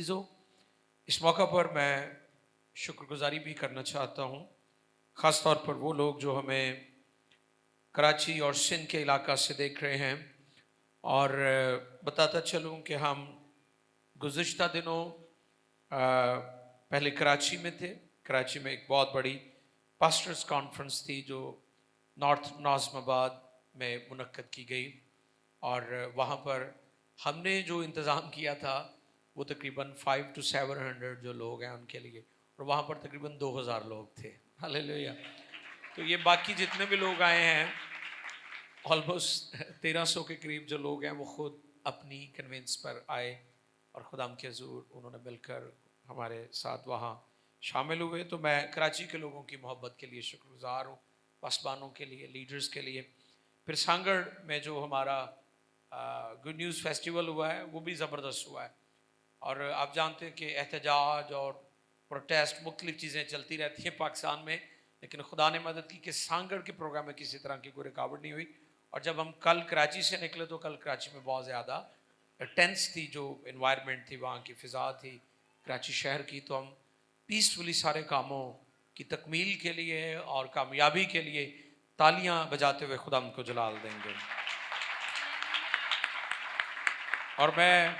अजीज़ों, इस मौका पर मैं शुक्रगुजारी भी करना चाहता हूँ, ख़ास तौर पर वो लोग जो हमें कराची और सिंध के इलाका से देख रहे हैं। और बताता चलूँ कि हम गुज़िश्ता दिनों पहले कराची में थे। कराची में एक बहुत बड़ी पास्टर्स कॉन्फ्रेंस थी जो नॉर्थ नाज़िमाबाद में मुनक्कद की गई, और वहाँ पर हमने जो इंतज़ाम किया था वो तकरीबन 500 to 700 जो लोग हैं उनके लिए, और वहाँ पर तकरीबन 2000 लोग थे। हालेलुया। तो ये बाकी जितने भी लोग आए हैं, ऑलमोस्ट 1300 के करीब जो लोग हैं, वो ख़ुद अपनी कन्वेंस पर आए और खुदाम के हुज़ूर उन्होंने मिलकर हमारे साथ वहाँ शामिल हुए। तो मैं कराची के लोगों की मोहब्बत के लिए शुक्रगुज़ार हूँ, पासबानों के लिए, लीडर्स के लिए। फिर सांगड़ में जो हमारा गुड न्यूज़ फेस्टिवल हुआ है वो भी ज़बरदस्त हुआ है। और आप जानते हैं कि एहतजाज और प्रोटेस्ट मुख्तलिफ़ चीज़ें चलती रहती हैं पाकिस्तान में, लेकिन खुदा ने मदद की कि सांगड़ के प्रोग्राम में किसी तरह की कोई रुकावट नहीं हुई। और जब हम कल कराची से निकले तो कल कराची में बहुत ज़्यादा टेंस थी, जो इन्वायरमेंट थी, वहाँ की फ़िज़ा थी कराची शहर की। तो हम पीसफुली सारे कामों की तकमील के लिए और कामयाबी के लिए तालियां बजाते हुए खुदा को जलाल देंगे। और मैं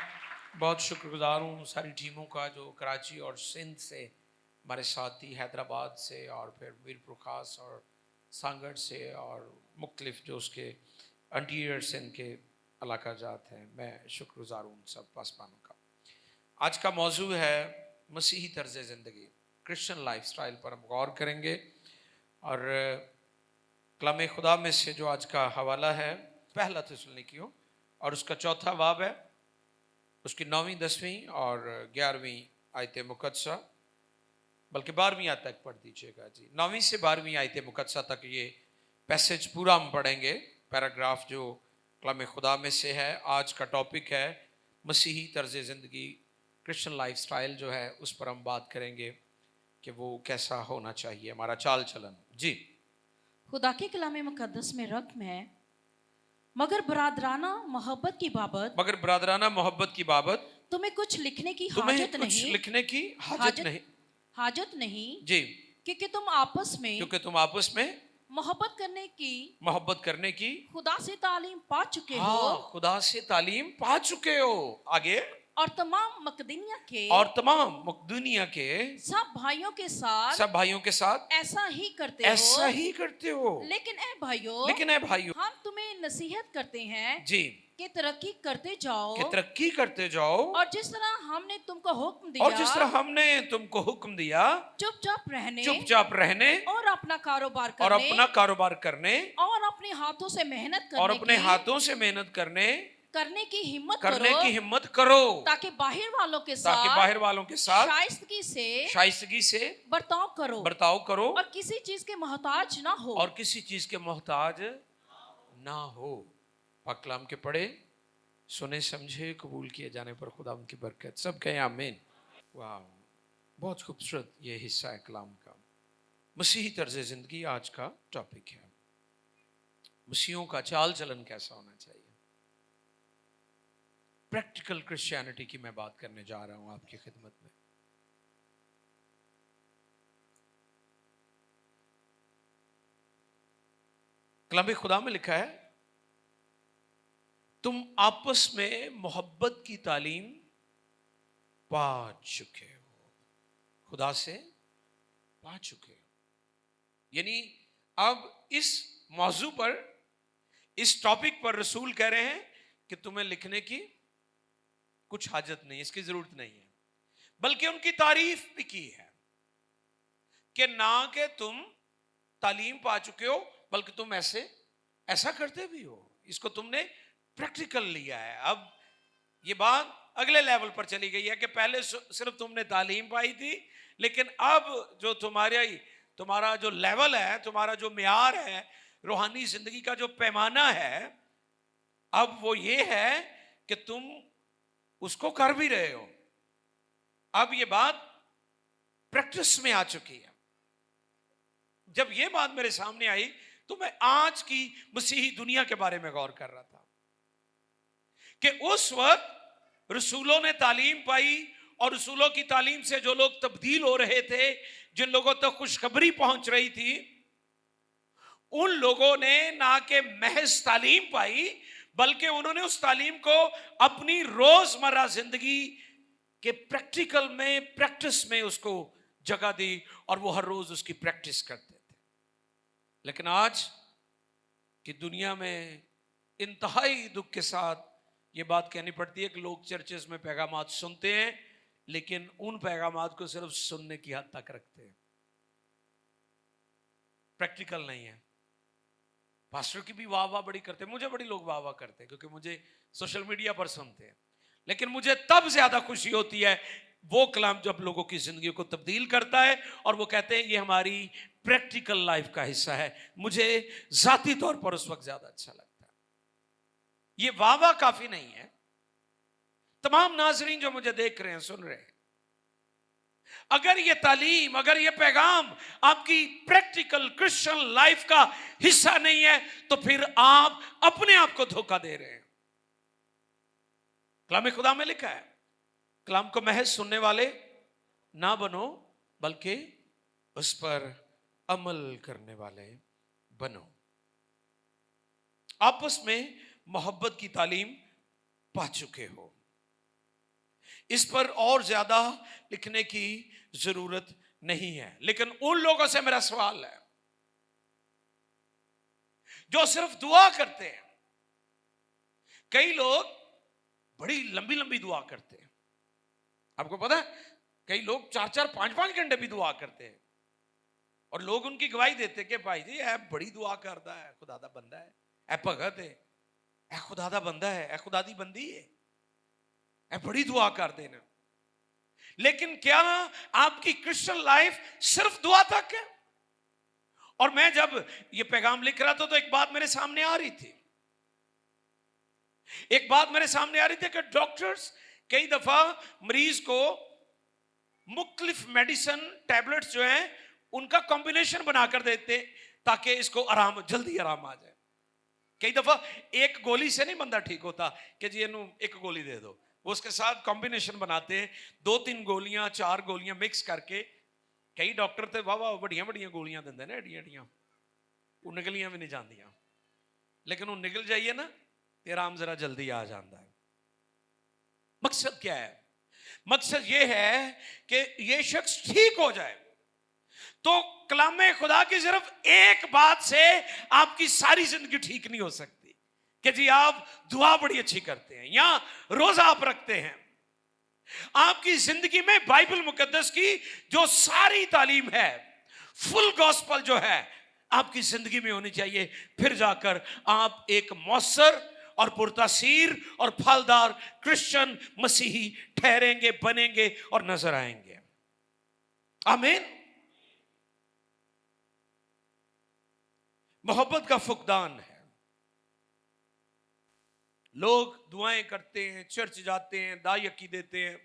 बहुत शुक्रगुजार हूँ सारी टीमों का जो कराची और सिंध से हमारे साथ थी, हैदराबाद से और फिर मीरपुर खास और सांगड़ से और मुख्तलिफ जो उसके इंटीरियर सिंध के इलाका जात हैं। मैं शुक्रगुजार हूँ उन सब पासबानों का। आज का मौजू है मसीही तर्ज ज़िंदगी, क्रिश्चियन लाइफ स्टाइल पर हम गौर करेंगे। और कलाम खुदा में से जो आज का हवाला है पहला थिस्सलुनीकियों, और उसका चौथा बाब है, उसकी 9वीं 10वीं और 11वीं आयत मुकद्दसा, बल्कि 12वीं आयत तक पढ़ दीजिएगा जी। 9वीं से 12वीं आयत मुकद्दसा तक ये पैसेज पूरा हम पढ़ेंगे, पैराग्राफ जो कलाम खुदा में से है। आज का टॉपिक है मसीही तर्ज ज़िंदगी, क्रिश्चियन लाइफ स्टाइल जो है उस पर हम बात करेंगे कि वो कैसा होना चाहिए, हमारा चाल चलन जी। खुदा के कलाम मुकद्दस में रकम है, मगर बरादराना मोहब्बत की बाबत तुम्हें कुछ लिखने की हाजत नहीं जी, क्योंकि तुम आपस में मोहब्बत करने की खुदा से तालीम पा चुके हो। खुदा से तालीम पा चुके हो। आगे, और तमाम दुनिया के सब भाइयों के साथ ऐसा ही करते हो। लेकिन ए भाइयों, हम तुम्हें नसीहत करते हैं जी कि तरक्की करते जाओ, और जिस तरह हमने तुमको हुक्म दिया चुपचाप रहने और अपना कारोबार करने और अपने हाथों से मेहनत करने की हिम्मत करो, ताकि बाहर वालों के साथ शाइस्तगी से बर्ताव करो और किसी चीज के मोहताज ना हो। पाक कलाम के पढ़े, सुने, समझे, कबूल किए जाने पर खुदा उनकी बरकत। सब कहें आमीन। वाह, बहुत खूबसूरत ये हिस्सा है कलाम का। मसीही तर्ज ज़िंदगी आज का टॉपिक है। मसीहों का चाल चलन कैसा होना चाहिए। प्रैक्टिकल क्रिश्चियनिटी की मैं बात करने जा रहा हूं आपकी खिदमत में। कलाम खुदा में लिखा है, तुम आपस में मोहब्बत की तालीम पा चुके हो, खुदा से पा चुके हो। यानी अब इस मौजू पर, इस टॉपिक पर रसूल कह रहे हैं कि तुम्हें लिखने की कुछ हाजत नहीं, इसकी जरूरत नहीं है। बल्कि उनकी तारीफ भी की है कि ना कि तुम तालीम पा चुके हो, बल्कि तुम ऐसा करते भी हो। इसको तुमने प्रैक्टिकल लिया है। अब ये बात अगले लेवल पर चली गई है कि पहले सिर्फ तुमने तालीम पाई थी, लेकिन अब जो तुम्हारा जो लेवल है, तुम्हारा जो म्यार है, रूहानी जिंदगी का जो पैमाना है, अब वो ये है कि तुम उसको कर भी रहे हो। अब ये बात प्रैक्टिस में आ चुकी है। जब ये बात मेरे सामने आई तो मैं आज की मसीही दुनिया के बारे में गौर कर रहा था कि उस वक्त रसूलों ने तालीम पाई और उसूलों की तालीम से जो लोग तब्दील हो रहे थे, जिन लोगों तक खुशखबरी पहुंच रही थी, उन लोगों ने ना के महज तालीम पाई, बल्कि उन्होंने उस तालीम को अपनी रोजमर्रा जिंदगी के प्रैक्टिकल में, प्रैक्टिस में उसको जगह दी और वो हर रोज उसकी प्रैक्टिस करते थे। लेकिन आज की दुनिया में इंतहाई दुख के साथ ये बात कहनी पड़ती है कि लोग चर्चेस में पैगामात सुनते हैं, लेकिन उन पैगामात को सिर्फ सुनने की हद तक रखते हैं, प्रैक्टिकल नहीं है। पास्टर की भी वाह वाह बड़ी करते हैं, मुझे बड़ी लोग वाह वाह करते हैं क्योंकि मुझे सोशल मीडिया पर सुनते हैं, लेकिन मुझे तब ज्यादा खुशी होती है वो कलाम जब लोगों की जिंदगी को तब्दील करता है और वो कहते हैं ये हमारी प्रैक्टिकल लाइफ का हिस्सा है। मुझे जाती तौर पर उस वक्त ज्यादा अच्छा लगता है। ये वाह वाह काफी नहीं है। तमाम नाजरीन जो मुझे देख रहे हैं, सुन रहे हैं, अगर ये तालीम, अगर ये पैगाम आपकी प्रैक्टिकल क्रिश्चियन लाइफ का हिस्सा नहीं है तो फिर आप अपने आप को धोखा दे रहे हैं। कलाम खुदा में लिखा है, कलाम को महज सुनने वाले ना बनो, बल्कि उस पर अमल करने वाले बनो। आपस में मोहब्बत की तालीम पा चुके हो, इस पर और ज्यादा लिखने की जरूरत नहीं है। लेकिन उन लोगों से मेरा सवाल है जो सिर्फ दुआ करते हैं। कई लोग बड़ी लंबी लंबी दुआ करते हैं, आपको पता है, कई लोग 4-4, 5-5 घंटे भी दुआ करते हैं और लोग उनकी गवाही देते हैं कि भाई जी ऐ बड़ी दुआ करता है, खुदा दा बंदा है, ऐ भगत है, ऐ खुदा दा बंदा है, ऐ खुदा दी बंदी है, ऐ बड़ी दुआ कर देना। लेकिन क्या आपकी क्रिश्चियन लाइफ सिर्फ दुआ तक है? और मैं जब ये पैगाम लिख रहा था तो एक बात मेरे सामने आ रही थी, एक बात मेरे सामने आ रही थी कि डॉक्टर्स कई दफा मरीज को मुख्तलिफ मेडिसिन टैबलेट्स जो हैं उनका कॉम्बिनेशन बनाकर देते ताकि इसको आराम, जल्दी आराम आ जाए। कई दफा एक गोली से नहीं बंदा ठीक होता कि जी इन्हों एक गोली दे दो, वो उसके साथ कॉम्बिनेशन बनाते हैं, 2-3 गोलियां 4 गोलियां मिक्स करके। कई डॉक्टर तो वाह वाह बड़ियां बड़ियां गोलियां देंगे ना, एडियां एडियां, वो निकलियां भी नहीं जांदियां, लेकिन वो निकल जाइए ना तो आराम जरा जल्दी आ जाता है। मकसद क्या है? मकसद ये है कि ये शख्स ठीक हो जाए। तो कलामे खुदा की सिर्फ एक बात से आपकी सारी जिंदगी ठीक नहीं हो सकती कि जी आप दुआ बड़ी अच्छी करते हैं या रोजा आप रखते हैं। आपकी जिंदगी में बाइबल मुकद्दस की जो सारी तालीम है, फुल गॉस्पल जो है, आपकी जिंदगी में होनी चाहिए, फिर जाकर आप एक मौसर और पुरतासीर और फलदार क्रिश्चियन मसीही ठहरेंगे, बनेंगे और नजर आएंगे। आमीन। मोहब्बत का फुकदान है। लोग दुआएं करते हैं, चर्च जाते हैं, दायकी देते हैं,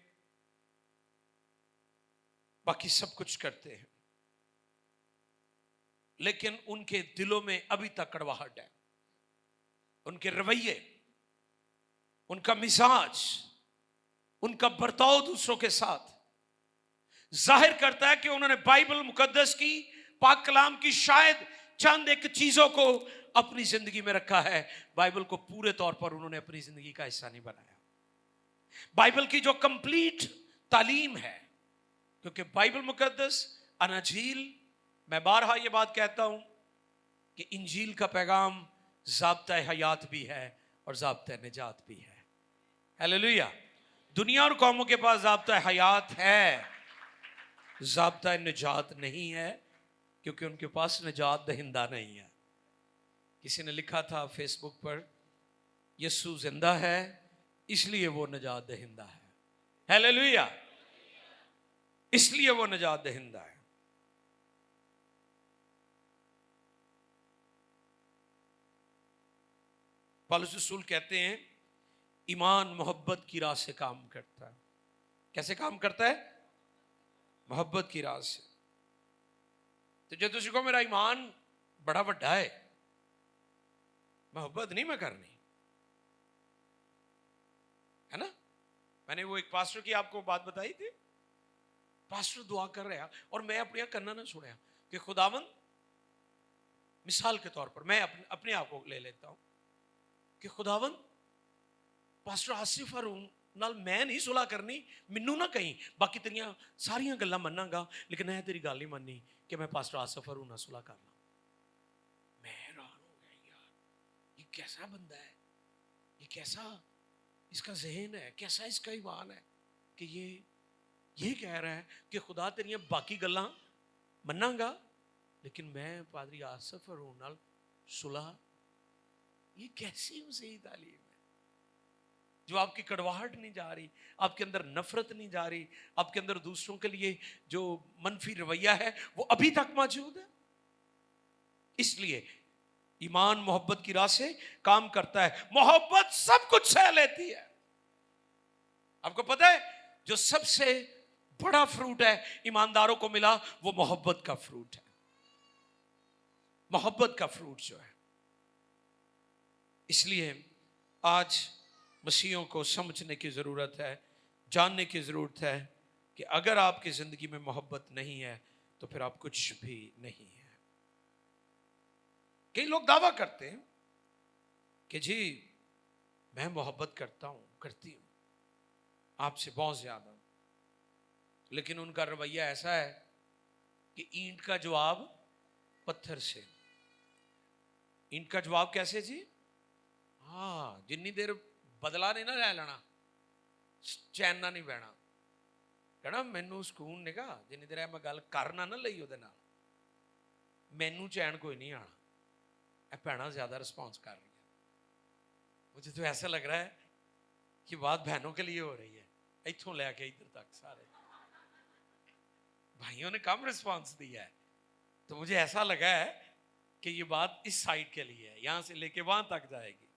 बाकी सब कुछ करते हैं, लेकिन उनके दिलों में अभी तक कड़वाहट है। उनके रवैये, उनका मिजाज, उनका बर्ताव दूसरों के साथ जाहिर करता है कि उन्होंने बाइबल मुकद्दस की, पाक कलाम की शायद चंद एक चीजों को अपनी जिंदगी में रखा है, बाइबल को पूरे तौर पर उन्होंने अपनी जिंदगी का हिस्सा नहीं बनाया। बाइबल की जो कंप्लीट तालीम है, क्योंकि बाइबल मुकद्दस, अनाजील, मैं बारहा ये बात कहता हूं कि इंजील का पैगाम ज़ाब्ता हयात भी है और ज़ाब्ता निजात भी है। हालेलुया। दुनिया और कौमों के पास ज़ाब्ता हयात है, ज़ाब्ता निजात नहीं है, क्योंकि उनके पास निजात दहिंदा नहीं है। किसी ने लिखा था फेसबुक पर, यीशु जिंदा है इसलिए वो निजात दहिंदा है। हालेलुया। इसलिए वो निजात दहिंदा है। पौलुस रसूल कहते हैं ईमान मोहब्बत की राह से काम करता है। कैसे काम करता है? मोहब्बत की राह से। तो जो तुझे को मेरा ईमान बड़ा बड़ा है, मोहब्बत नहीं मैं करनी, है ना? मैंने वो एक पास्टर की आपको बात बताई थी, पास्टर दुआ कर रहा और मैं अपने करना ना सुना कि खुदावन, मिसाल के तौर पर मैं अपने आप को ले लेता हूं कि खुदावन पास्टर आसिफ हरून नाल मैं नहीं सुलह करनी, मैनू ना कहीं, बाकी तेरियां सारियां गल्लां मन्नांगा, लेकिन मैं तेरी गल नहीं मननी कि मैं पास्टर आसिफ हरून नाल सुलह कर ला। मैं हैरान हो गया, यार ये कैसा बंदा है, ये कैसा इसका जहन है, कैसा इसका ईमान है कि ये कह रहा है कि खुदा तेरियां बाकी गल्लां मन्नांगा, लेकिन मैं पादरी आसिफ हरून नाल सुलह। ये कैसी सही तालीम है जो आपकी कड़वाहट नहीं जा रही, आपके अंदर नफरत नहीं जा रही, आपके अंदर दूसरों के लिए जो मनफी रवैया है वो अभी तक मौजूद है। इसलिए ईमान मोहब्बत की राह से काम करता है। मोहब्बत सब कुछ सह लेती है। आपको पता है जो सबसे बड़ा फ्रूट है ईमानदारों को मिला, वो मोहब्बत का फ्रूट है। मोहब्बत का फ्रूट जो है। इसलिए आज मसीहों को समझने की ज़रूरत है, जानने की ज़रूरत है कि अगर आपकी ज़िंदगी में मोहब्बत नहीं है तो फिर आप कुछ भी नहीं है। कई लोग दावा करते हैं कि जी मैं मोहब्बत करता हूँ, करती हूँ आपसे बहुत ज़्यादा, लेकिन उनका रवैया ऐसा है कि ईंट का जवाब पत्थर से। ईंट का जवाब कैसे जी? हाँ, जिन्नी देर बदला नहीं ना ले लेना, चैन ना नहीं बहना, कहना मैनू सुकून नहीं गा जिन्नी देर मैं गल करना ना लई उहदे नाल, मैनू चैन कोई नहीं आना। भैन ज्यादा रिस्पॉन्स कर रही है, मुझे तो ऐसा लग रहा है कि बात बहनों के लिए हो रही है, इथों लैके इधर तक सारे भाइयों ने कम रिस्पॉन्स दिया है, तो मुझे ऐसा लगा है कि ये बात इस साइड के लिए है, यहां से लेके वहां तक जाएगी।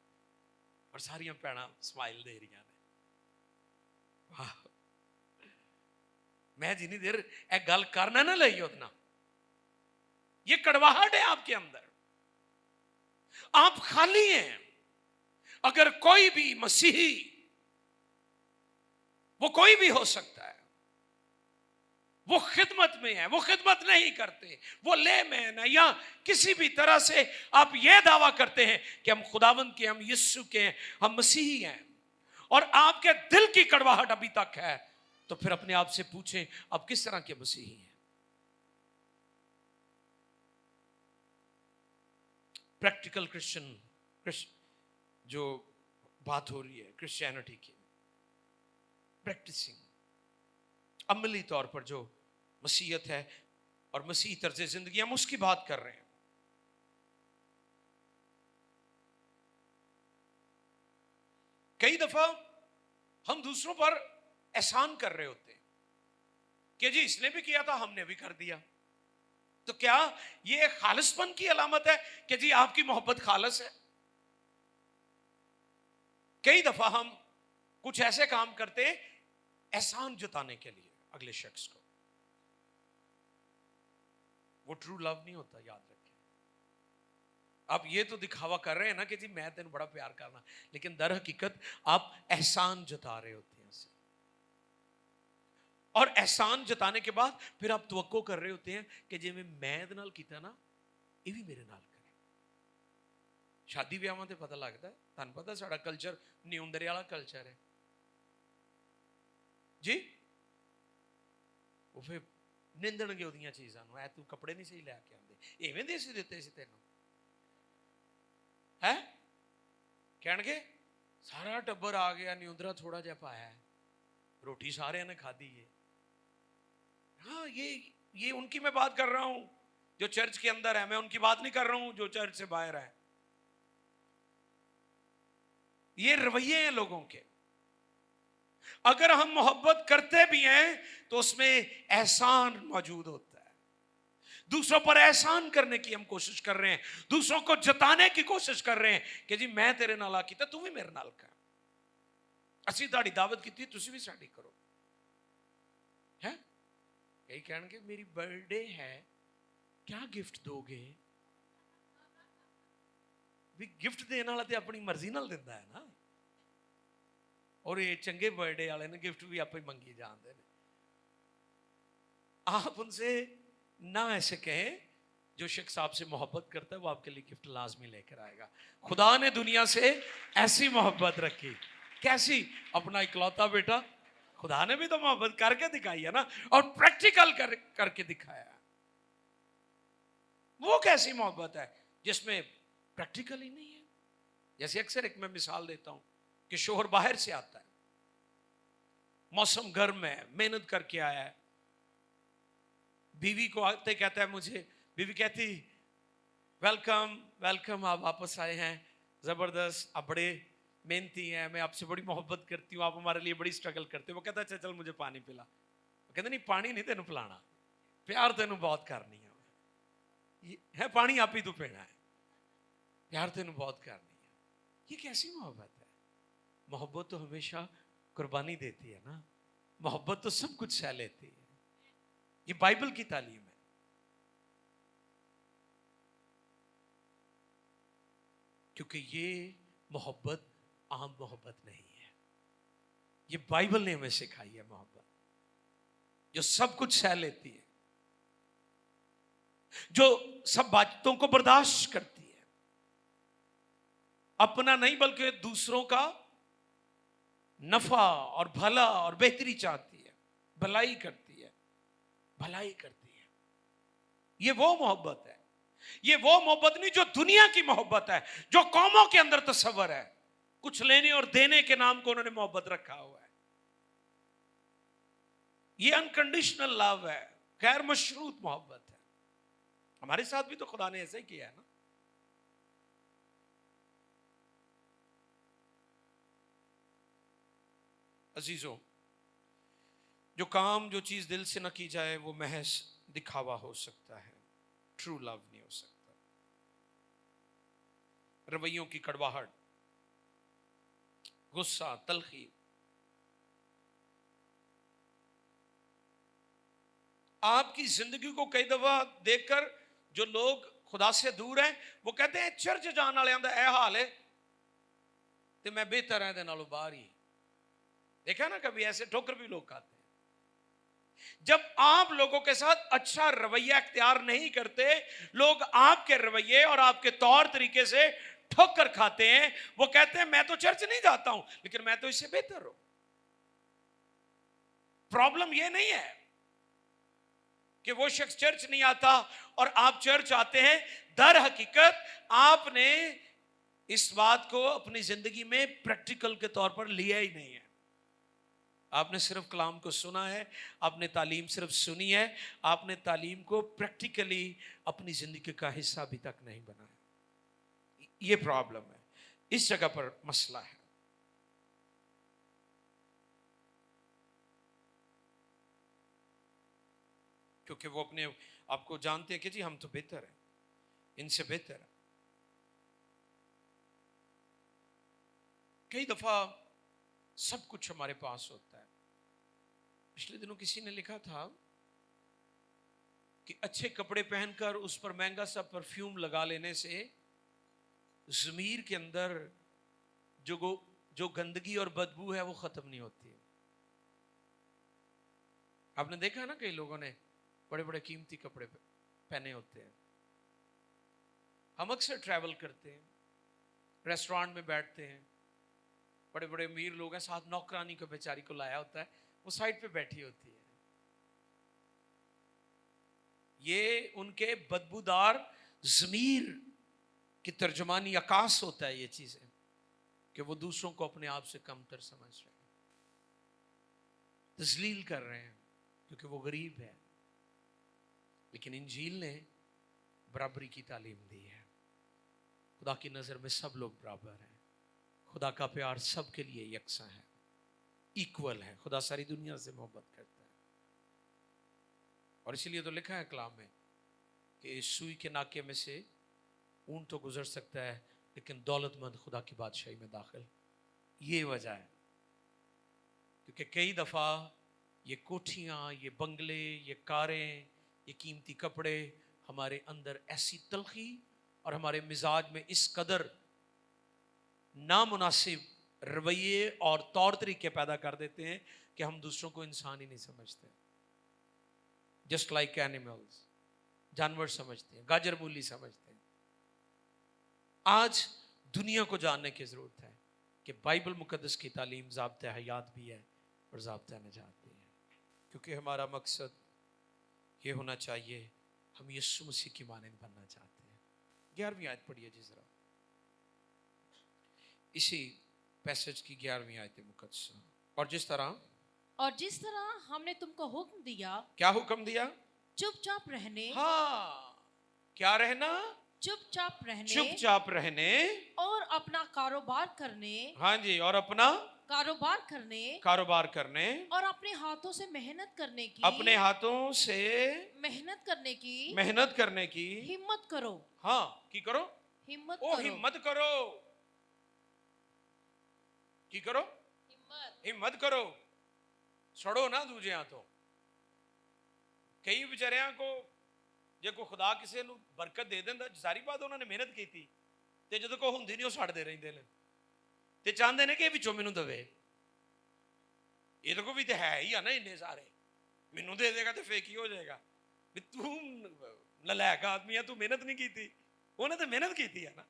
और सारियां भैन स्माइल दे रही ने। वाह, मैं जिन्नी देर ए गल करना ना लई उतना, ये कड़वाहट है आपके अंदर, आप खाली हैं। अगर कोई भी मसीही, वो कोई भी हो सकता है, वो खिदमत में है, वो खिदमत नहीं करते, वो ले मैन है, या किसी भी तरह से आप ये दावा करते हैं कि हम खुदावंद के, हम यीशु के, हम मसीही हैं, और आपके दिल की कड़वाहट अभी तक है, तो फिर अपने आप से पूछें आप किस तरह के मसीही हैं। प्रैक्टिकल क्रिश्चियन जो बात हो रही है क्रिश्चियनिटी की, प्रैक्टिसिंग अमली तौर पर जो मसीहत है और मसीही तर्ज जिंदगी, हम उसकी बात कर रहे हैं। कई दफा हम दूसरों पर एहसान कर रहे होते हैं कि जी इसने भी किया था, हमने भी कर दिया, तो क्या ये खालिसपन की अलामत है कि जी आपकी मोहब्बत खालिस है? कई दफा हम कुछ ऐसे काम करते हैं एहसान जताने के लिए अगले शख्स को, वो ट्रू लव नहीं होता, याद रखें। आप ये तो दिखावा कर रहे हैं ना कि जी मैं तेन बड़ा प्यार करना, लेकिन दर हकीकत आप एहसान जता रहे होते हैं। और एहसान जताने के बाद फिर आप तवक्को कर रहे होते हैं कि जे मैं इहदे नाल कीता ना, ये भी मेरे नाल करे। शादी ब्याहां ते पता लगता है, तुहानूं पता साडा कल्चर न्यूंदरे वाला कल्चर है जी। वो फिर निंदणगे उहदियां चीज़ां नूं, तू कपड़े नहीं सही लैके आंदे, इवें दे सी दित्ते सी तैनूं है, कहणगे सारा टब्बर आ गया, न्यूंदरा थोड़ा जिहा पाया है, रोटी सारे ने खाधी है। हाँ, ये उनकी मैं बात कर रहा हूं जो चर्च के अंदर है, मैं उनकी बात नहीं कर रहा हूं जो चर्च से बाहर है। ये रवैये हैं लोगों के। अगर हम मोहब्बत करते भी हैं तो उसमें एहसान मौजूद होता है, दूसरों पर एहसान करने की हम कोशिश कर रहे हैं, दूसरों को जताने की कोशिश कर रहे हैं कि जी मैं तेरे नाल आ कीता, तू भी मेरे नाल कर, असीं तुहाडी दावत कीती, तुसीं भी साडी करो है। कई कहणगे मेरी बर्थडे है, क्या गिफ्ट दोगे? भी गिफ्ट देने वाला तो अपनी मर्जी नाल दिंदा है ना। और ये चंगे बर्थडे वाले ने गिफ्ट भी आप ही मंगी जाते हैं। आप उनसे ना ऐसे कहें, जो शख्स आपसे मोहब्बत करता है वो आपके लिए गिफ्ट लाजमी लेकर आएगा। खुदा ने दुनिया से ऐसी मोहब्बत रखी, कैसी? अपना इकलौता बेटा। खुदा ने भी तो मोहब्बत करके दिखाई है ना, और प्रैक्टिकल करके दिखाया। वो कैसी मोहब्बत है जिसमें प्रैक्टिकल ही नहीं है? जैसे अक्सर एक मैं मिसाल देता हूं कि शोहर बाहर से आता है, मौसम गर्म है, मेहनत करके आया है, बीवी को आते कहता है मुझे, बीवी कहती वेलकम वेलकम, आप वापस आए हैं, जबरदस्त, आप बड़े मेहनती हैं, मैं आपसे बड़ी मोहब्बत करती हूँ, आप हमारे लिए बड़ी स्ट्रगल करते हो। वो कहता है चल मुझे पानी पिला। वो कहता नहीं, पानी नहीं तेनू पिलाना, प्यार तेनू बहुत करनी है पानी आप ही तू पीना है, प्यार तेनू बहुत करनी है। ये कैसी मोहब्बत है? मोहब्बत तो हमेशा कुर्बानी देती है ना, मोहब्बत तो सब कुछ सह लेती है। ये बाइबल की तालीम है। क्योंकि ये मोहब्बत आम मोहब्बत नहीं है, ये बाइबल ने हमें सिखाई है मोहब्बत, जो सब कुछ सह लेती है, जो सब बातों को बर्दाश्त करती है, अपना नहीं बल्कि दूसरों का नफा और भला और बेहतरी चाहती है, भलाई करती है, भलाई करती है। ये वो मोहब्बत है, ये वो मोहब्बत नहीं जो दुनिया की मोहब्बत है, जो कौमों के अंदर तस्वर है, कुछ लेने और देने के नाम को उन्होंने मोहब्बत रखा हुआ है। ये अनकंडीशनल लव है, गैर मशरूत मोहब्बत है। हमारे साथ भी तो खुदा ने ऐसा ही किया है ना। अजीजों, जो काम, जो चीज दिल से न की जाए वो महज दिखावा हो सकता है, ट्रू लव नहीं हो सकता। रवैयों की कड़वाहट, गुस्सा, तलखी, आपकी जिंदगी को कई दफा देखकर जो लोग खुदा से दूर हैं वो कहते हैं चर्च जाने वाले दा यह हाल है तो मैं बेहतर है नालों बाहर ही। देखा ना, कभी ऐसे ठोकर भी लोग खाते हैं। जब आप लोगों के साथ अच्छा रवैया इख्तियार नहीं करते, लोग आपके रवैये और आपके तौर तरीके से ठोकर खाते हैं। वो कहते हैं मैं तो चर्च नहीं जाता हूं लेकिन मैं तो इससे बेहतर हूं। प्रॉब्लम यह नहीं है कि वो शख्स चर्च नहीं आता और आप चर्च आते हैं। दर हकीकत आपने इस बात को अपनी जिंदगी में प्रैक्टिकल के तौर पर लिया ही नहीं है। आपने सिर्फ कलाम को सुना है, आपने तालीम सिर्फ सुनी है, आपने तालीम को प्रैक्टिकली अपनी जिंदगी का हिस्सा अभी तक नहीं बनाया। ये प्रॉब्लम है, इस जगह पर मसला है। क्योंकि वो अपने आपको जानते हैं कि जी हम तो बेहतर हैं, इनसे बेहतर है। कई दफा सब कुछ हमारे पास होता है। पिछले दिनों किसी ने लिखा था कि अच्छे कपड़े पहनकर उस पर महंगा सा परफ्यूम लगा लेने से ज़मीर के अंदर जो गंदगी और बदबू है वो खत्म नहीं होती। आपने देखा ना, कई लोगों ने बड़े बड़े कीमती कपड़े पहने होते हैं। हम अक्सर ट्रैवल करते हैं, रेस्टोरेंट में बैठते हैं, बड़े बड़े अमीर लोग हैं, साथ नौकरानी को बेचारी को लाया होता है, वो साइड पे बैठी होती है। ये उनके बदबूदार ज़मीर की तर्जुमानी अकास होता है ये चीजें, कि वो दूसरों को अपने आप से कमतर समझ रहे हैं, तज़लील कर रहे हैं क्योंकि वो गरीब है। लेकिन इंजील ने बराबरी की तालीम दी है। खुदा की नज़र में सब लोग बराबर हैं। खुदा का प्यार सबके लिए यकसा है, इक्वल है। खुदा सारी दुनिया से मोहब्बत करता है और इसीलिए तो लिखा है कलाम में कि इस सुई के नाके में से ऊंट तो गुजर सकता है लेकिन दौलतमंद खुदा की बादशाही में दाखिल। ये वजह है क्योंकि कई दफ़ा ये कोठियाँ, ये बंगले, ये कारें, ये कीमती कपड़े हमारे अंदर ऐसी तलखी और हमारे मिजाज में इस कदर नामुनासिब रवैये और तौर तरीके पैदा कर देते हैं कि हम दूसरों को इंसान ही नहीं समझते, जस्ट लाइक एनिमल्स, जानवर समझते हैं, गाजर मूली समझते हैं। आज दुनिया को जानने की जरूरत है कि बाइबल मुकद्दस की तालीम ज़ाब्ते हयात भी है और ज़ाब्ते नजात भी है, क्योंकि हमारा मकसद ये होना चाहिए, हम यीशु मसीह की मानंद बनना चाहते हैं। 11वीं आयत पढ़िए जी जरा, इसी पैसेज की 11वीं आयत मुकद्दस। और जिस तरह हमने तुमको हुक्म दिया, क्या हुक्म दिया? चुपचाप रहने। हाँ, क्या रहना? चुपचाप रहने, चुपचाप रहने और अपना कारोबार करने। हाँ जी, और अपना कारोबार करने और अपने हाथों से मेहनत करने की, अपने हाथों से मेहनत करने की हिम्मत करो। हाँ, की करो, हिम्मत करो, हिम्मत करो, सड़ो ना दूजे तो। कई बेचारियां को जे को खुदा किसी ਨੂੰ ਬਰਕਤ ਦੇ ਦਿੰਦਾ, ਸਾਰੀ ਬਾਤ ਉਹਨਾਂ ਨੇ ਮਿਹਨਤ ਕੀਤੀ ਤੇ ਜਦੋਂ ਕੋ ਹੁੰਦੀ ਨਹੀਂ ਉਹ ਛੱਡਦੇ ਰਹਿੰਦੇ ਨੇ ਤੇ ਚਾਹੁੰਦੇ ਨੇ ਕਿ ਇਹ ਵਿੱਚੋਂ ਮੈਨੂੰ ਦੇਵੇ। ਇਹਦੇ ਕੋ ਵੀ ਤੇ ਹੈ ਹੀ ਆ ਨਾ ਇੰਨੇ ਸਾਰੇ, ਮੈਨੂੰ ਦੇ ਦੇਗਾ ਤੇ ਫੇਰ ਕੀ ਹੋ ਜਾਏਗਾ ਵੀ ਤੂੰ ਨਲਾਇਕ ਆਦਮੀ ਆ, ਤੂੰ ਮਿਹਨਤ ਨਹੀਂ ਕੀਤੀ। ਉਹਨੇ ਤਾਂ ਮਿਹਨਤ ਕੀਤੀ ਆ ਨਾ।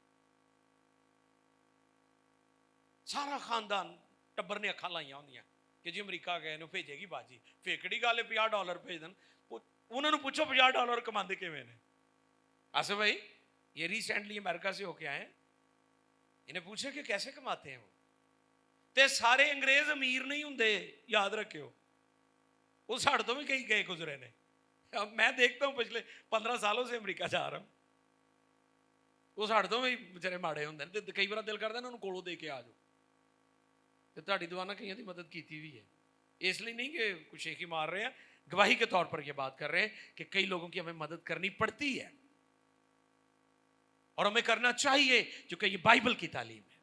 ਸਾਰਾ ਖਾਨਦਾਨ ਟੱਬਰ ਨੇ ਅੱਖਾਂ ਲਾਈਆਂ ਹੁੰਦੀਆਂ ਕਿ ਜੀ ਅਮਰੀਕਾ ਗਏ ਨੇ, ਭੇਜੇਗੀ ਬਾਜੀ। ਫੇਰ ਕਿਹੜੀ ਗੱਲ ਹੈ $50 ਭੇਜ ਦੇਣ। उन्होंने पूछो $50 कमाते किवें ने। आसिफ भाई ये रिसेंटली अमेरिका से होके आए, इन्हें पूछे कि कैसे कमाते हैं वो। ते सारे अंग्रेज अमीर नहीं होंगे, याद रखियो, वो साढ़े तो भी कई गए गुजरे ने। अब मैं देखता हूँ पिछले 15 सालों से अमरीका जा रहा हूँ, वो साढ़े तो भी बेचारे माड़े होंगे ने। कई बार दिल करता उन्होंने कोलों दे के आ जाओ, तो तुहाडी दुआ नाल कईयां दी मदद की भी है। इसलिए नहीं कि कुछ एक ही मार रहे हैं, गवाही के तौर पर यह बात कर रहे हैं कि कई लोगों की हमें मदद करनी पड़ती है और हमें करना चाहिए, क्योंकि ये बाइबल की तालीम है।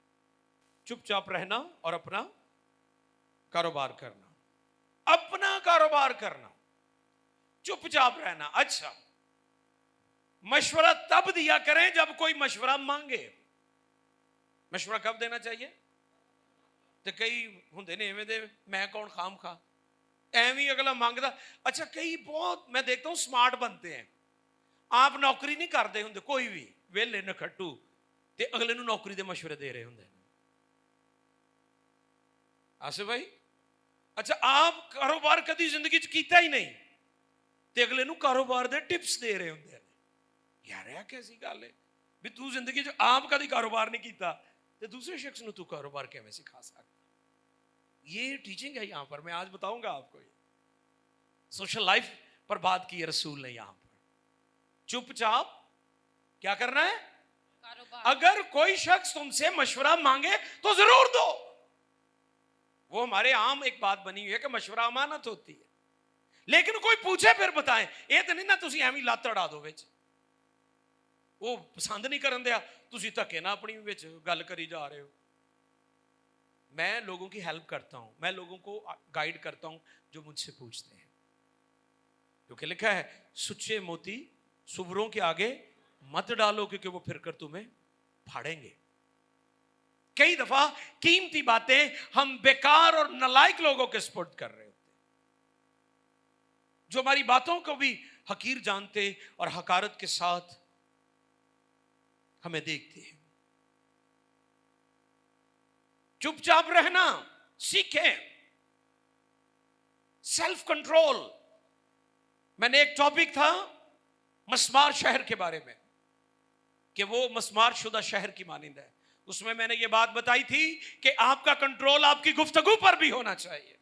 चुपचाप रहना और अपना कारोबार करना, अपना कारोबार करना, चुपचाप रहना। अच्छा, मशवरा तब दिया करें जब कोई मशवरा मांगे। मशवरा कब देना चाहिए? तो कई होंगे ने एवें दे, मैं कौन खाम खा एवं अगला मांगता। अच्छा, कई बहुत मैं देखता हूं स्मार्ट बनते हैं। आप नौकरी नहीं करते होंगे, कोई भी वेले नखट्टू ते अगले नूं नौकरी दे मशवरे दे रहे होंगे। आसिफ भाई, अच्छा आप कारोबार कभी जिंदगी च कीता ही नहीं ते अगले नूं कारोबार दे टिप्स दे रहे होंगे। यार यह कैसी गल है भी तू जिंदगी च आप कभी कारोबार नहीं किया ते दूसरे शख्स नूं तू कारोबार किवें सिखा सकता? ये टीचिंग है यहां पर। मैं आज बताऊंगा आपको, सोशल लाइफ पर बात की है रसूल ने यहां पर। चुपचाप क्या करना है? कारोबार। अगर कोई शख्स तुमसे मशवरा मांगे तो जरूर दो। वो हमारे आम एक बात बनी हुई है कि मशवरा अमानत होती है, लेकिन कोई पूछे फिर बताएं। ये तो नहीं ना तुसी एवं लत अड़ा दो विच, वो पसंद नहीं करन दिया, तुसी धक्के ना अपनी विच गल करी जा रहे हो। मैं लोगों की हेल्प करता हूं, मैं लोगों को गाइड करता हूं जो मुझसे पूछते हैं, क्योंकि लिखा है सुच्चे मोती सुवरों के आगे मत डालो, क्योंकि वो फिर कर तुम्हें फाड़ेंगे। कई दफा कीमती बातें हम बेकार और नालायक लोगों के स्पुर्द कर रहे होते, जो हमारी बातों को भी हकीर जानते और हकारत के साथ हमें देखते हैं। चुपचाप रहना सीखें, सेल्फ कंट्रोल। मैंने एक टॉपिक था मस्मार शहर के बारे में कि वो मस्मार शुदा शहर की मानिंद है। उसमें मैंने ये बात बताई थी कि आपका कंट्रोल आपकी गुफ्तगू पर भी होना चाहिए,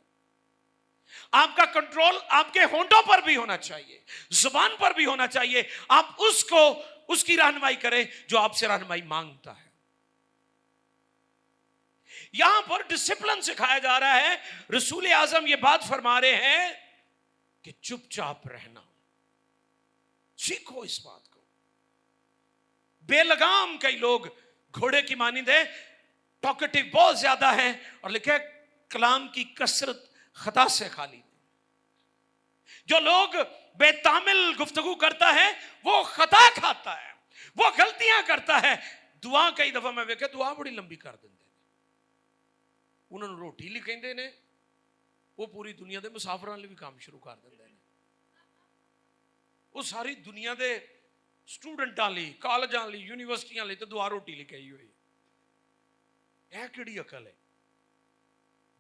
आपका कंट्रोल आपके होंठों पर भी होना चाहिए, जुबान पर भी होना चाहिए। आप उसको उसकी रहनुमाई करें जो आपसे रहनुमाई मांगता है। यहां पर डिसिप्लिन सिखाया जा रहा है। रसूल आजम ये बात फरमा रहे हैं कि चुपचाप रहना सीखो। इस बात को बेलगाम कई लोग घोड़े की मानिंद है, टॉकेटिव बहुत ज्यादा है, और लिखे कलाम की कसरत खता से खाली। जो लोग बेतामिल गुफ्तगू करता है वो खता खाता है, वो गलतियां करता है। दुआ कई दफा मैं वेखे दुआ बड़ी लंबी कर देंगे, उन्होंने रोटी ਲਈ ਕਹਿੰਦੇ ਨੇ, ਉਹ ਪੂਰੀ ਦੁਨੀਆ ਦੇ ਮੁਸਾਫਰਾਂ ਲਈ ਵੀ ਕੰਮ ਸ਼ੁਰੂ ਕਰ ਦਿੰਦੇ ਨੇ। ਉਹ ਸਾਰੀ ਦੁਨੀਆ ਦੇ ਸਟੂਡੈਂਟਾਂ ਲਈ, ਕਾਲਜਾਂ ਲਈ, ਯੂਨੀਵਰਸਿਟੀਆਂ ਲਈ ਤਾਂ ਦੁਆ ਰੋਟੀ ਲਈ ਕਹੀ ਹੋਈ। ਇਹ ਕਿਹੜੀ ਅਕਲ है?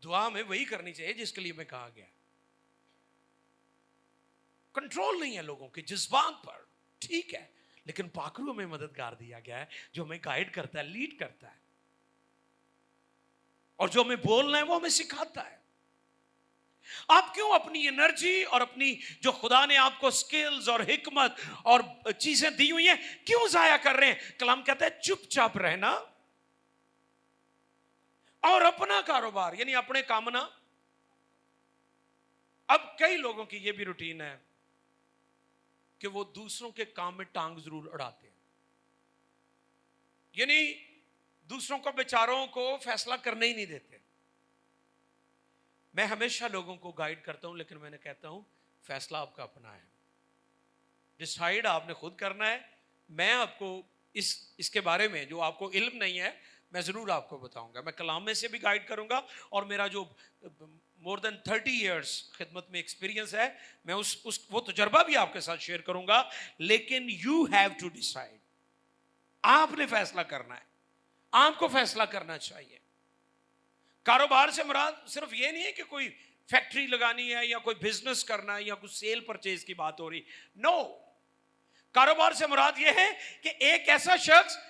दुआ में वही करनी चाहिए जिसके लिए मैं कहा गया। कंट्रोल नहीं है लोगों के जज्बात पर, ठीक है, लेकिन पाखरू में मददगार दिया गया है जो हमें गाइड करता है, लीड करता है, और जो हमें बोलना है वो हमें सिखाता है। आप क्यों अपनी एनर्जी और अपनी जो खुदा ने आपको स्किल्स और हिकमत और चीजें दी हुई हैं क्यों जाया कर रहे हैं? कलाम कहता है चुपचाप रहना और अपना कारोबार यानी अपने काम ना। अब कई लोगों की यह भी रूटीन है कि वो दूसरों के काम में टांग जरूर अड़ाते हैं, यानी दूसरों को बेचारों को फैसला करने ही नहीं देते। मैं हमेशा लोगों को गाइड करता हूं, लेकिन मैंने कहता हूं फैसला आपका अपना है, डिसाइड आपने खुद करना है। मैं आपको इसके बारे में जो आपको इल्म नहीं है मैं जरूर आपको बताऊंगा। मैं कलाम में से भी गाइड करूंगा, और मेरा जो मोर देन 30 इयर्स खिदमत में एक्सपीरियंस है मैं वो तजर्बा भी आपके साथ शेयर करूंगा। लेकिन यू हैव टू डिसाइड, आपने फैसला करना है, आपको फैसला करना चाहिए। कारोबार से मुराद सिर्फ ये नहीं है कि कोई फैक्ट्री लगानी है या कोई बिजनेस करना है या कुछ सेल परचेज की बात हो रही, नो। कारोबार से मुराद यह है कि एक ऐसा शख्स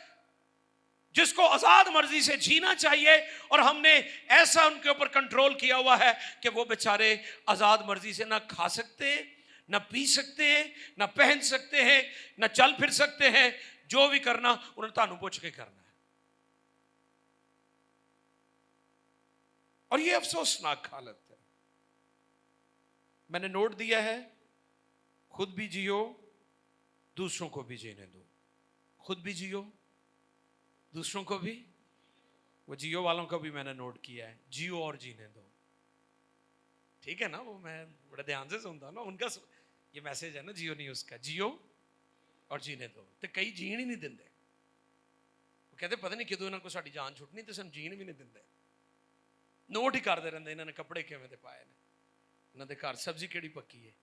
जिसको आजाद मर्जी से जीना चाहिए, और हमने ऐसा उनके ऊपर कंट्रोल किया हुआ है कि वो बेचारे आजाद मर्जी से ना खा सकते हैं, ना पी सकते हैं, ना पहन सकते हैं, ना चल फिर सकते हैं। जो भी करना उन्हें तानू पूछ के करना है, और ये अफसोसनाक हालत है। मैंने नोट दिया है, खुद भी जियो, दूसरों को भी जीने दो। खुद भी जियो, दूसरों को भी। वो जियो वालों का भी मैंने नोट किया है, जियो और जीने दो, ठीक है ना। वो मैं बड़े ध्यान से सुनता हूं ना, उनका ये मैसेज है ना जियो न्यूज़ का, जियो और जीने दो। तो कई जीण ही नहीं देंगे, वो कहते पता नहीं किदों इन्होंने को साड़ी जान छुटनी तो सन जीण भी नहीं देंगे। नोट ही करते रहते इन्होंने कपड़े किवें दे पाए ने, इन्होंने घर सब्जी केड़ी पक्की है।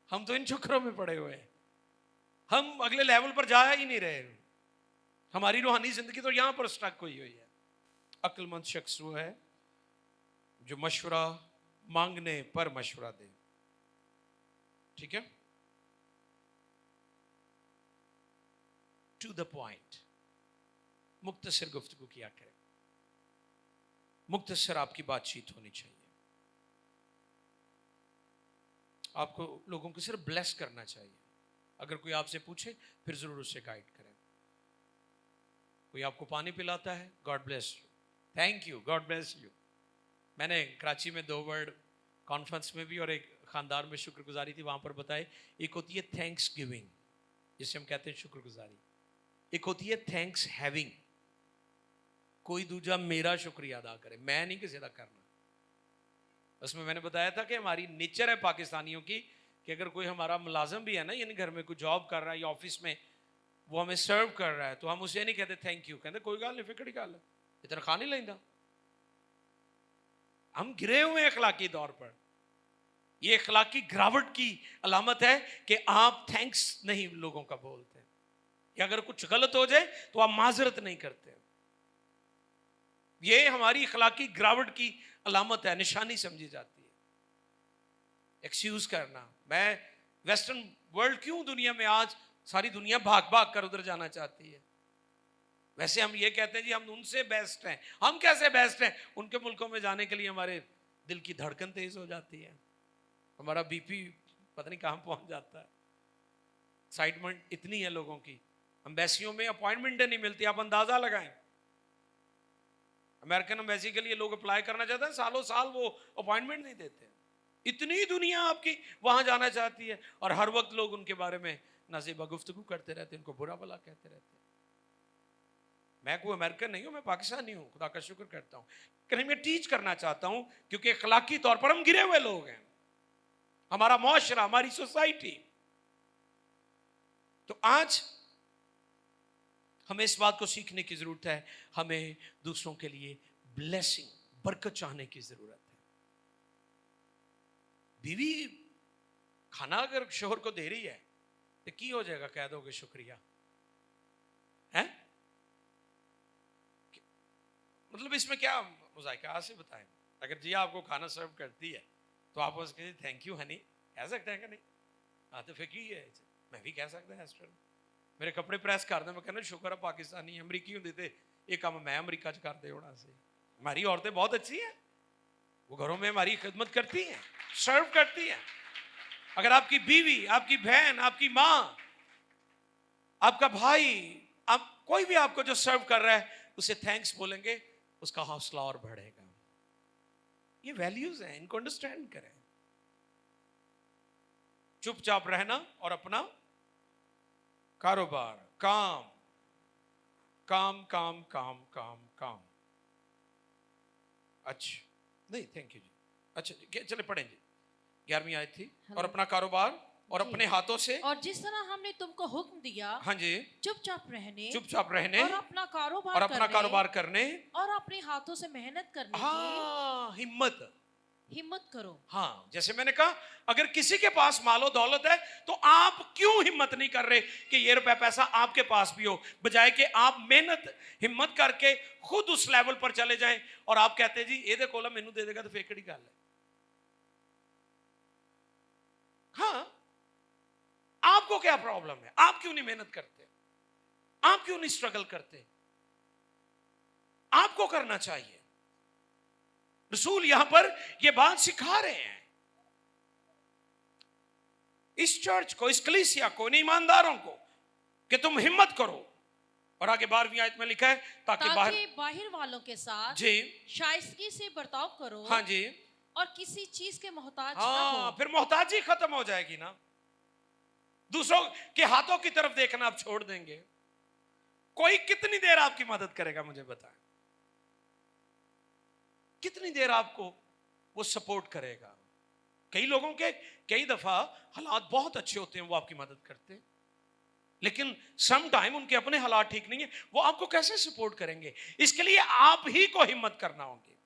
हम तो इन चक्करों में पड़े हुए हैं, हम अगले लेवल पर जा ही नहीं रहे। हमारी रूहानी जिंदगी तो यहां पर स्टक हुई हुई है। अक्लमंद शख्स वो है जो मशवरा मांगने पर मशवरा दे, ठीक है, टू द पॉइंट, मुख्तसर गुफ्तगू किया करे, मुख्तसर आपकी बातचीत होनी चाहिए। आपको लोगों को सिर्फ ब्लेस करना चाहिए। अगर कोई आपसे पूछे फिर जरूर उससे गाइड करें। कोई आपको पानी पिलाता है, God bless you, thank you, God bless you. मैंने कराची में 2 वर्ड कॉन्फ्रेंस में भी और एक खानदान में शुक्रगुजारी थी, वहां पर बताए, एक होती है थैंक्स गिविंग जिसे हम कहते हैं शुक्रगुजारी, एक होती है थैंक्स हैविंग, कोई दूजा मेरा शुक्रिया अदा करे, मैं नहीं किसी का करना। उसमें मैंने बताया था कि हमारी नेचर है पाकिस्तानियों की कि अगर कोई हमारा मुलाजिम भी है ना, यानी घर में कोई जॉब कर रहा है या ऑफिस में वो हमें सर्व कर रहा है, तो हम उसे नहीं कहते थैंक यू, कहते कोई गल नहीं, फिर कड़ी गल है, इतना खा नहीं लेंदा। हम गिरे हुए अखलाकी तौर पर। ये अखलाकी गिरावट की अलामत है कि आप थैंक्स नहीं लोगों का बोलते, या अगर कुछ गलत हो जाए तो आप माजरत नहीं करते। ये हमारी अखलाकी गिरावट की अलामत है, निशानी समझी जाती है। एक्सक्यूज करना। मैं वेस्टर्न वर्ल्ड क्यों दुनिया में आज सारी दुनिया भाग भाग कर उधर जाना चाहती है। वैसे हम ये कहते हैं जी हम उनसे बेस्ट हैं, हम कैसे बेस्ट हैं? उनके मुल्कों में जाने के लिए हमारे दिल की धड़कन तेज हो जाती है, हमारा बीपी पता नहीं कहां पहुंच जाता है। एक्साइटमेंट इतनी है लोगों की, एम्बेसियों में अपॉइंटमेंट नहीं मिलती, आप अंदाजा लगाएं। अमेरिकन एम्बेसी के लिए लोग अप्लाई करना चाहते हैं, सालों साल वो अपॉइंटमेंट नहीं देते। इतनी दुनिया आपकी वहां जाना चाहती है, और हर वक्त लोग उनके बारे में नाज़ेबा गुफ्तगू करते रहते, उनको बुरा भला कहते रहते। मैं कोई अमेरिकन नहीं हूं, मैं पाकिस्तानी हूं, खुदा का शुक्र करता हूं। लेकिन मैं टीच करना चाहता हूं क्योंकि अखलाकी तौर पर हम गिरे हुए लोग हैं, हमारा मुआशरा, हमारी सोसाइटी। तो आज हमें इस बात को सीखने की जरूरत है, हमें दूसरों के लिए ब्लेसिंग बरकत चाहने की जरूरत है। बीवी खाना अगर शोहर को दे रही है तो की हो जाएगा, कह दोगे शुक्रिया है? मतलब इसमें क्या मुज़ाहिरा, आज से बताएं। अगर जी आपको खाना सर्व करती है तो आप उसके लिए थैंक यू हनी कह सकते हैं कि नहीं? हाँ तो फिर की है, मैं भी कह सकता है। एस्टर मेरे कपड़े प्रेस कर दे, मैं कहना शुक्र है पाकिस्तानी अमरीकी होंगे थे ये काम मैं अमरीका च करते होना से। हमारी औरतें बहुत अच्छी हैं, वो घरों में हमारी खिदमत करती हैं, सर्व करती हैं। अगर आपकी बीवी, आपकी बहन, आपकी माँ, आपका भाई, आप कोई भी आपको जो सर्व कर रहा है उसे थैंक्स बोलेंगे, उसका हौसला और बढ़ेगा। ये वैल्यूज हैं, इनको अंडरस्टैंड करें। चुपचाप रहना और अपना कारोबार, काम काम काम काम काम काम। अच्छा नहीं, थैंक यू जी। अच्छा चले पढ़ें जी, 11वीं आयत थी। और अपना कारोबार और अपने हाथों से, और जिस तरह हमने तुमको हुक्म दिया, हाँ जी, चुपचाप रहने और अपना कारोबार करने और अपने हाथों से मेहनत करने हाँ, हिम्मत करो। हाँ, जैसे मैंने कहा अगर किसी के पास मालो दौलत है तो आप क्यों हिम्मत नहीं कर रहे कि ये रुपया पैसा आपके पास भी हो, बजाय कि आप मेहनत हिम्मत करके खुद उस लेवल पर चले जाएं और आप कहते हैं जी ये दे कोला मैनू दे देगा तो फेकड़ी गल है। हाँ, आपको क्या प्रॉब्लम है? आप क्यों नहीं मेहनत करते? आप क्यों नहीं स्ट्रगल करते? आपको करना चाहिए। रसूल यहां पर यह बात सिखा रहे हैं इस चर्च को, इस कलीसिया को, इन ईमानदारों को कि तुम हिम्मत करो। और आगे 12वीं आयत में लिखा है ताकि बाहर वालों के साथ जी शाइस्तगी से बर्ताव करो। हाँ जी, और किसी चीज के मोहताज हाँ, ना हो। फिर मोहताजी खत्म हो जाएगी ना। दूसरों के हाथों की तरफ देखना आप छोड़ देंगे। कोई कितनी देर आपकी मदद करेगा मुझे बताएं? कितनी देर आपको वो सपोर्ट करेगा? कई लोगों के कई दफा हालात बहुत अच्छे होते हैं, वो आपकी मदद करते हैं, लेकिन सम टाइम उनके अपने हालात ठीक नहीं है, वो आपको कैसे सपोर्ट करेंगे? इसके लिए आप ही को हिम्मत करना होगी।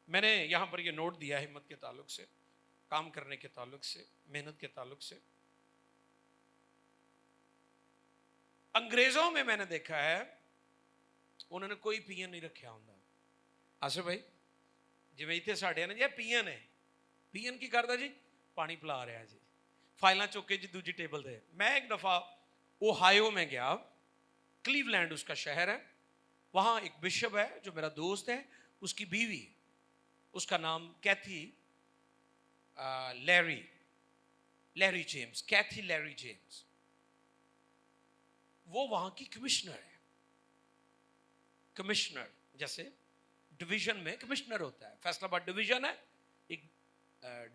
मैंने यहां पर ये नोट दिया हिम्मत के ताल्लुक से, काम करने के ताल्लुक से, मेहनत के ताल्लुक से। अंग्रेजों में मैंने देखा है उन्होंने कोई पीएन नहीं रखा होंगे। आसिफ भाई जिवें इतने साढ़े ने जी पीएन है, पीएन की करता जी पानी पिला रहा जी, फाइलें चुक के जी दूजी टेबल से। मैं एक दफ़ा ओहायो में गया, क्लीवलैंड उसका शहर है, वहाँ एक बिशप है जो मेरा दोस्त है, उसकी बीवी, उसका नाम कैथी लैरी जेम्स, कैथी लैरी जेम्स, वो वहाँ की कमिश्नर है। कमिश्नर जैसे डिवीजन में कमिश्नर होता है, फैसलाबाद डिवीजन है, एक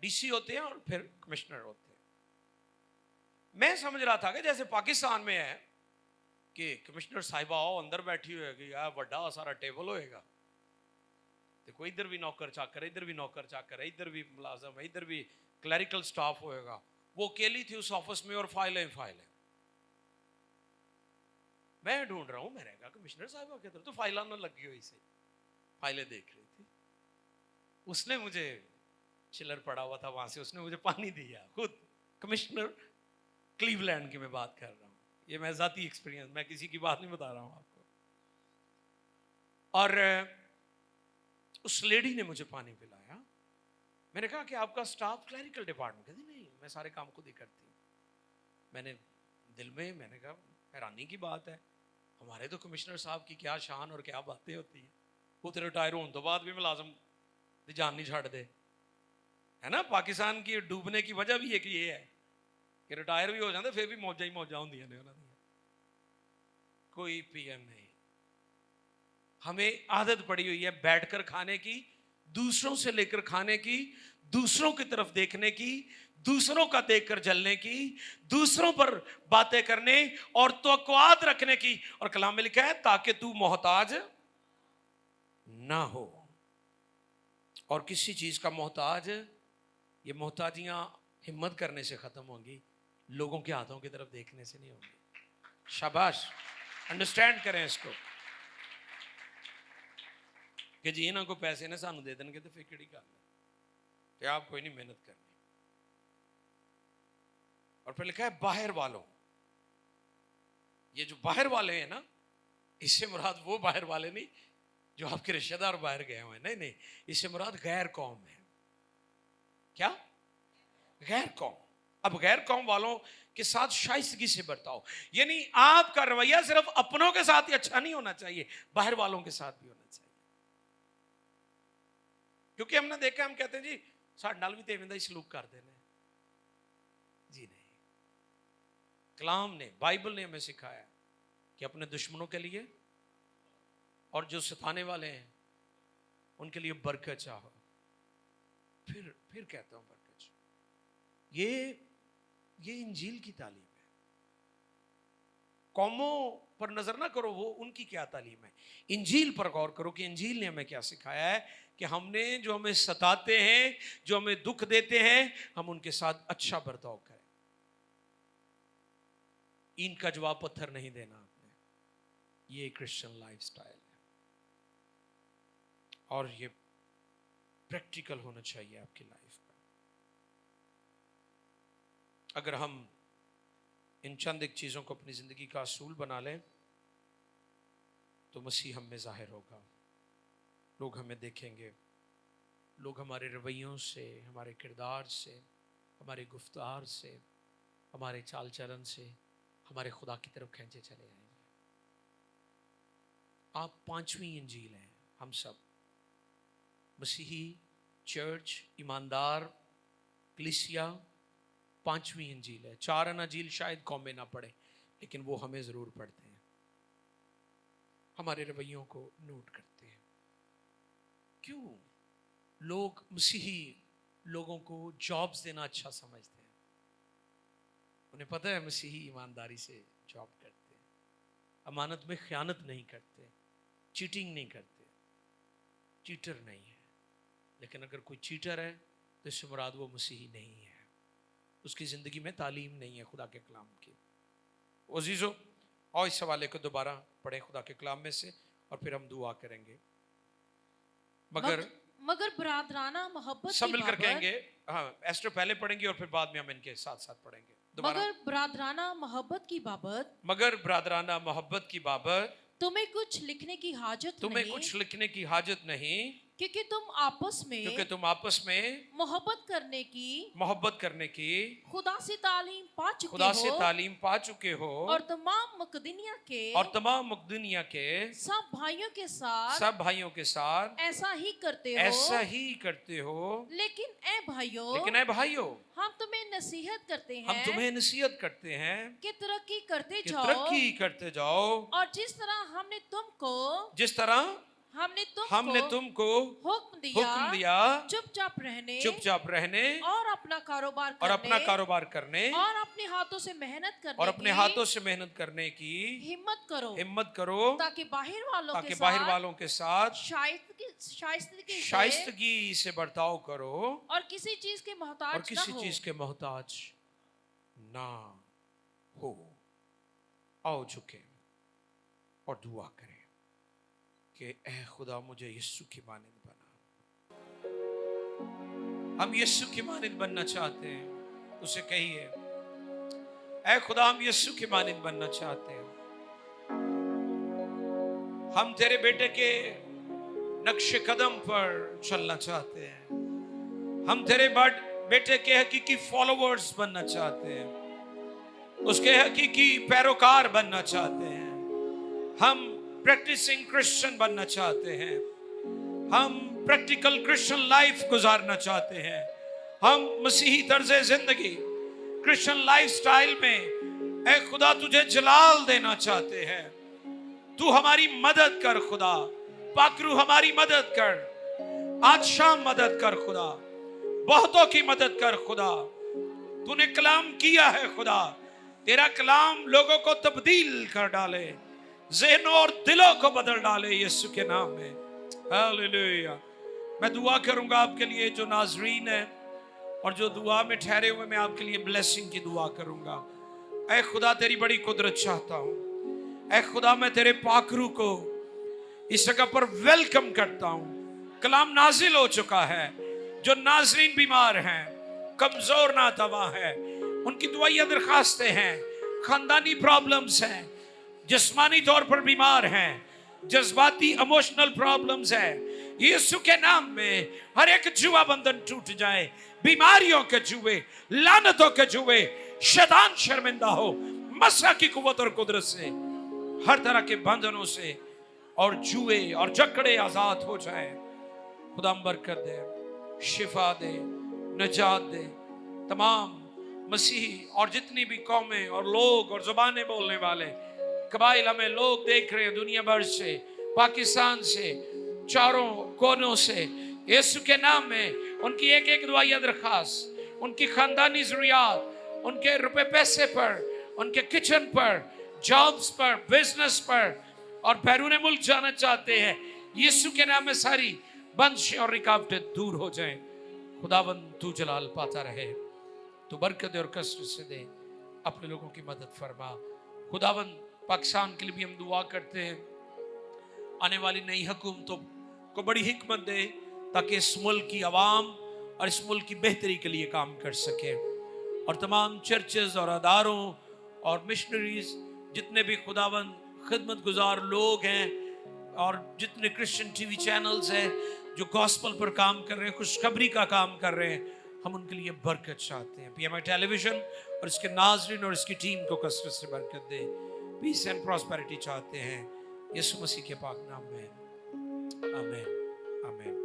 डीसी होते हैं और फिर कमिश्नर होते हैं। मैं समझ रहा था कि जैसे पाकिस्तान में है कि कमिश्नर साहिबा आओ अंदर बैठी होगी, यार बड़ा सारा टेबल होएगा, देखो इधर भी नौकर चाकर, इधर भी नौकर चाकर है, इधर भी मुलाजम है, इधर भी क्लरिकल स्टाफ होएगा। वो अकेली थी उस ऑफिस में और फाइलें फाइलें। मैं ढूंढ रहा हूं, मैंने कहा कमिश्नर साहिबा की तरफ तो फाइलें ना लगी हुई से, फाइलें देख रही थी। उसने मुझे चिल्लर पड़ा हुआ था वहां से, उसने मुझे पानी दिया, खुद कमिश्नर क्लीवलैंड की मैं बात कर रहा हूँ, ये मैं जाती एक्सपीरियंस, मैं किसी की बात नहीं बता रहा हूँ आपको। और उस लेडी ने मुझे पानी पिलाया। मैंने कहा कि आपका स्टाफ क्लरिकल डिपार्टमेंट? कहती नहीं, मैं सारे काम खुद ही करती हूँ। मैंने दिल में मैंने कहा हैरानी की बात है, हमारे तो कमिश्नर साहब की क्या शान और क्या बातें होती है, वो तो रिटायर होने तो बाद भी मुलाजम की जान नहीं छाड़ दे, है ना। पाकिस्तान की डूबने की वजह भी एक ये है कि रिटायर भी हो जाते फिर भी मौजा ही मौजा होंदियां ने उन्हां दी। कोई पीएम नहीं। हमें आदत पड़ी हुई है बैठकर खाने की, दूसरों से लेकर खाने की, दूसरों की तरफ देखने की, दूसरों का देखकर जलने की, दूसरों पर बातें करने और तवक्कुआत रखने की। और कलाम में लिखा है ताकि तू मोहताज ना हो। और किसी चीज का मोहताज, ये मोहताजियां हिम्मत करने से खत्म होंगी, लोगों के हाथों की तरफ देखने से नहीं होंगी। शाबाश, अंडरस्टैंड करें इसको। कि जी इन्हों को पैसे ने सानू दे देंगे तो फिर किहड़ी गल है, तो आप कोई नहीं मेहनत करनी। और फिर लिखा है बाहर वालों। ये जो बाहर वाले हैं ना, इससे मुराद वो बाहर वाले नहीं जो आपके रिश्तेदार बाहर गए हुए हैं, नहीं नहीं, इससे मुराद गैर कौम है। क्या? गैर कौम। अब गैर कौम वालों के साथ शाइस्तगी से बर्ताओ, यानी आपका रवैया सिर्फ अपनों के साथ ही अच्छा नहीं होना चाहिए, बाहर वालों के साथ भी होना चाहिए। क्योंकि हमने देखा, हम कहते हैं जी साडे नाल भी ते इवें दा ही सलूक करते हैं। जी नहीं, कलाम ने, बाइबल ने हमें सिखाया कि अपने दुश्मनों के लिए और जो सताने वाले हैं उनके लिए बरकत चाहो। फिर कहता हूं बरकत चाहो। ये इंजील की तालीम है। कौमों पर नजर ना करो वो उनकी क्या तालीम है, इंजील पर गौर करो कि इंजील ने हमें क्या सिखाया है कि हमने जो हमें सताते हैं, जो हमें दुख देते हैं, हम उनके साथ अच्छा बर्ताव करें। इनका जवाब पत्थर नहीं देना आपने, ये क्रिश्चियन लाइफस्टाइल है और ये प्रैक्टिकल होना चाहिए आपकी लाइफ का। अगर हम इन चंद एक चीजों को अपनी जिंदगी का असूल बना लें तो मसीह हम में जाहिर होगा। लोग हमें देखेंगे, लोग हमारे रवैयों से, हमारे किरदार से, हमारे गुफ्तार से, हमारे चाल चलन से हमारे खुदा की तरफ खींचे चले आएंगे। आप पांचवी इंजील हैं, हम सब मसीही चर्च, ईमानदार कलीसिया, पांचवी इंजील है। चार अनाजील शायद कौमें ना पढ़े, लेकिन वो हमें जरूर पढ़ते हैं, हमारे रवैयों को नोट करते हैं। क्यों? लोग मसीही लोगों को जॉब्स देना अच्छा समझते हैं। उन्हें पता है मसीही ईमानदारी से जॉब करते हैं, अमानत में खयानत नहीं करते, चीटिंग नहीं करते, चीटर नहीं है। लेकिन अगर कोई चीटर है तो इससे मुराद वो मसीही नहीं है, उसकी ज़िंदगी में तालीम नहीं है खुदा के कलाम की। अजीज़ों, और इस सवाले को दोबारा पढ़ें खुदा के कलाम में से और फिर हम दुआ करेंगे। मगर बरादराना मोहब्बत सब मिलकर कहेंगे। हाँ, एस्टर पहले पढ़ेंगे और फिर बाद में हम इनके साथ साथ पढ़ेंगे। मगर बरादराना मोहब्बत की बाबत, मगर बरादराना मोहब्बत की बाबत तुम्हें कुछ लिखने की हाजत नहीं, क्योंकि तुम आपस में मोहब्बत करने की खुदा से तालीम पा चुके हो और तमाम मुकद्दनिया के सब भाइयों के साथ ऐसा ही करते हो। लेकिन ए भाइयों, हम तुम्हें नसीहत करते हैं कि तरक्की करते जाओ और जिस तरह हमने तुमको हुक्म दिया चुपचाप रहने और अपना कारोबार करने और अपने हाथों से मेहनत करने की हिम्मत करो ताकि बाहर वालों के साथ शाइस्तगी से बर्ताव करो और किसी चीज के मोहताज ना हो। आओ झुके और दुआ करें कि ऐ खुदा मुझे यीशु की मानिंद बना। हम यीशु की मानिंद बनना चाहते हैं। उसे कहिए, ऐ खुदा हम यीशु की मानिंद बनना चाहते हैं। हम तेरे बेटे के नक्शे कदम पर चलना चाहते हैं। हम तेरे बेटे के हकीकी फॉलोवर्स बनना चाहते हैं, उसके हकीकी पैरोकार बनना चाहते हैं। हम प्रैक्टिसिंग क्रिश्चियन बनना चाहते हैं। हम प्रैक्टिकल क्रिश्चियन लाइफ गुजारना चाहते हैं। हम मसीही तर्ज़े जिंदगी क्रिश्चियन लाइफस्टाइल में ऐ खुदा तुझे जलाल देना चाहते हैं। तू हमारी मदद कर खुदा, पाकरू हमारी मदद कर, आज शाम मदद कर खुदा, बहुतों की मदद कर खुदा। तूने कलाम किया है खुदा, तेरा कलाम लोगों को तब्दील कर डाले, ज़हनों और दिलों को बदल डाले यीशु के नाम में। हालेलुया। मैं दुआ करूंगा आपके लिए जो नाज़रीन है और जो दुआ में ठहरे हुए, मैं आपके लिए ब्लेसिंग की दुआ करूंगा। ऐ खुदा तेरी बड़ी कुदरत चाहता हूं। ऐ खुदा मैं तेरे पाकरू को इस जगह पर वेलकम करता हूं। कलाम नाजिल हो चुका है। जो नाजरीन बीमार हैं, कमजोर नादवा है, उनकी दुआइयां दरखास्तें हैं, खानदानी प्रॉब्लम्स हैं, जिस्मानी तौर पर बीमार हैं, जज्बाती इमोशनल प्रॉब्लम्स है, यीशु के नाम में हर एक जुआ बंधन टूट जाए। बीमारियों के जुए, लानतों के जुए, शैतान शर्मिंदा हो। मसीह की कुव्वत और कुदरत से हर तरह के बंधनों से और जुए और जकड़े आजाद हो जाए। खुदा बरकत दे, शिफा दे, नजात दे। तमाम मसीही और जितनी भी कौमें और लोग और जुबानें बोलने वाले कबाइल हमें लोग देख रहे हैं दुनिया भर से, पाकिस्तान से, चारों कोनों से, यीशु के नाम में उनकी एक एक दुआया दरखास्त, उनकी खानदानी जरूरियात, उनके रुपए पैसे पर, उनके किचन पर, जॉब्स पर, बिजनेस पर और बैरून मुल्क जाना चाहते हैं, यीशु के नाम में सारी बंदिशें और रुकावटें दूर हो जाएं। खुदावंद तू जलाल पाता रहे, तू बरकत दे और कष्ट से दे, अपने लोगों की मदद फरमा। खुदावंद पाकिस्तान के लिए भी हम दुआ करते हैं, आने वाली नई हुकूमतों को बड़ी हिकमत दे ताकि इस मुल्क की आवाम और इस मुल्क की बेहतरी के लिए काम कर सके। और तमाम चर्चेज और अदारों और मिशनरीज, जितने भी खुदावंद खिदमत गुजार लोग हैं और जितने क्रिश्चियन टीवी चैनल्स हैं जो गॉस्पल पर काम कर रहे हैं, खुशखबरी का काम कर रहे हैं, हम उनके लिए बरकत चाहते हैं। PMI टेलीविजन और इसके नाजरीन और इसकी टीम को कसरत से बरकत दे, पीस एंड प्रॉस्पेरिटी चाहते हैं, यीशु मसीह के पाक नाम में, आमीन आमीन।